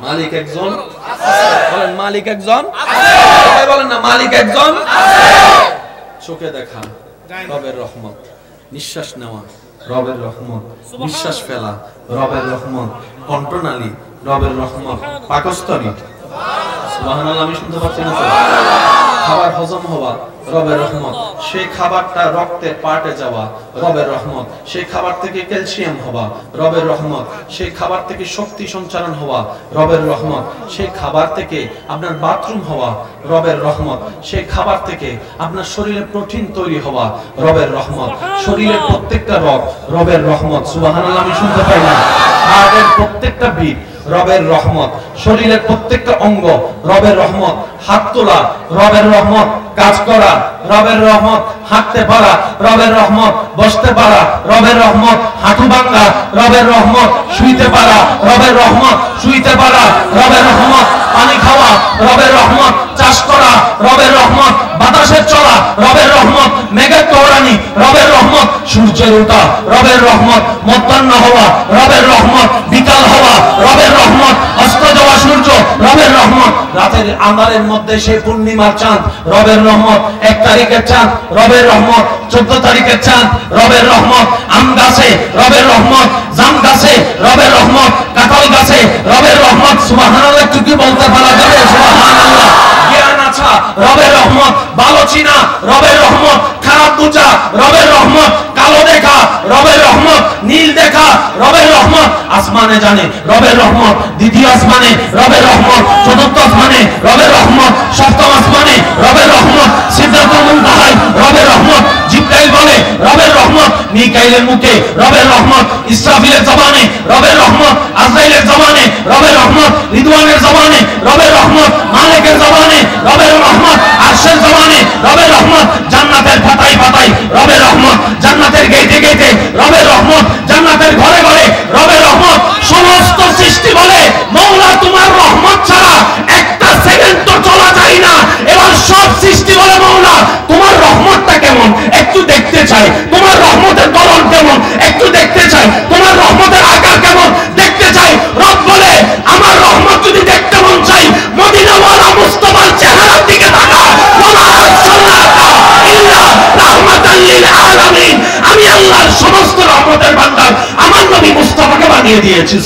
মালিক একজন বলেন, মালিক একজন সবাই বলেন না, মালিক একজন চোখে দেখা রবের রহমত, নিঃশ্বাস নেওয়া রবের রহমত, নিঃশ্বাস ফেলা রবের রহমত, কণ্ঠনালী রবের রহমত, পাকস্থলী সুবহানাল্লাহ, আমি শুনতে পাচ্ছি না? খাবার হজম হওয়া রবের রহমত, সেই খাবারটা রক্তের পার্টে যাওয়া রবের রহমত, সেই খাবার থেকে ক্যালসিয়াম হওয়া রবের রহমত, সেই খাবার থেকে শক্তি সঞ্চারণ হওয়া রবের রহমত, সেই খাবার থেকে আপনার বাথরুম হওয়া রবের রহমত, সেই খাবার থেকে আপনার শরীরে প্রোটিন তৈরি হওয়া রবের রহমত, শরীরের প্রত্যেকটা রগ রবের রহমত সুবহানাল্লাহ, আমি শুনতে পাই না? হার্টের প্রত্যেকটা বিট রবের রহমত, শরীরের প্রত্যেকটা অঙ্গ রবের রহমত, হাত তোলা রবের রহমত, কাজ করা রবের রহমত, হাঁটতে পারা রবের রহমত, বসতে পারা রবের রহমত, হাঁটু ভাঙা রবের রহমত, শুইতে পারা রবের রহমত, শুইতে পারা রবের রহমত, পানি খাওয়া রবের রহমত, চাষ করা রবের রহমত, বাতাসের চলা রবের রহমত, মেঘের দৌড়ানি রবের রহমত, সূর্যের ওঠা রবের রহমত, মধ্যাহ্ন হওয়া রবের রহমত, বিকাল হওয়া রবের রহমত, অস্ত যাওয়া সূর্য রবের রহমত, রাতের আঁধারের মধ্যে সেই পূর্ণিমার চাঁদ রবের রহমত, 1 তারিখের চাঁদ রবের রহমত, 14 তারিখের চাঁদ রবের রহমত, আম গাছে রবের রহমত, জাম গাছে রবের রহমত, কাঁঠাল গাছে রবের রহমত সুবহানাল্লাহ, একটু কি বলতে পারা যাবে সুবহানাল্লাহ? জ্ঞান আছা রবের রহমত, ভালো চিনা রবের রহমত, খারাপ বুঝা রবের রহমত, কালো দেখা রবের রহমত, নীল দেখা রবের রহমত, আসমানে জানে রবের রহমত, দ্বিতীয় আসমানে রবের রহমত, চতুর্থ আসমানে রবের রহমত, সপ্তম আসমানে রবের রহমত, সিদরাতুল মুনতাহায় রবের রহমত, জিবরাইল বলে রবের রহমত, মিকাইলের মুখে রবের রহমত, ইসরাফিলের জবানে রবের রহমত, আজরাইলের জবানে রবের রহমত, রিদওয়ানের জবানে রবের রহমত, মালিকের জবানে রবের রহমত, আরশের জবানে রবের রহমত, জান্নাতের পাতায় পাতায় রবের রহমত, জান্নাতের গেটে গেটে রবের রহমত, জান্নাতের ঘরে ঘরে রবের রহমত। সমস্ত সৃষ্টি বলে মওলা তোমার রহমত ছাড়া একটা সেকেন্ড তো চলা যায় না। এবার সব সৃষ্টি বলে মওলা তোমার রহমতটা কেমন একটু দেখতে চাই, তোমার রহমতের ধরন কেমন একটু দেখতে চাই, তোমার রহমতের আকার কেমন দেখতে চাই। রব বলে আমার রহমত যদি দেখতে মন চাই, মদিনাওয়ালা মুস্তাফার চেহারার দিকে তাকা। ওয়া আরসালনাকা ইল্লা রাহমাতাল লিল আলামিন, আমি আল্লাহর সমস্ত রহমতের ভান্ডার আমার নবী মুস্তাফাকে বানিয়ে দিয়েছি।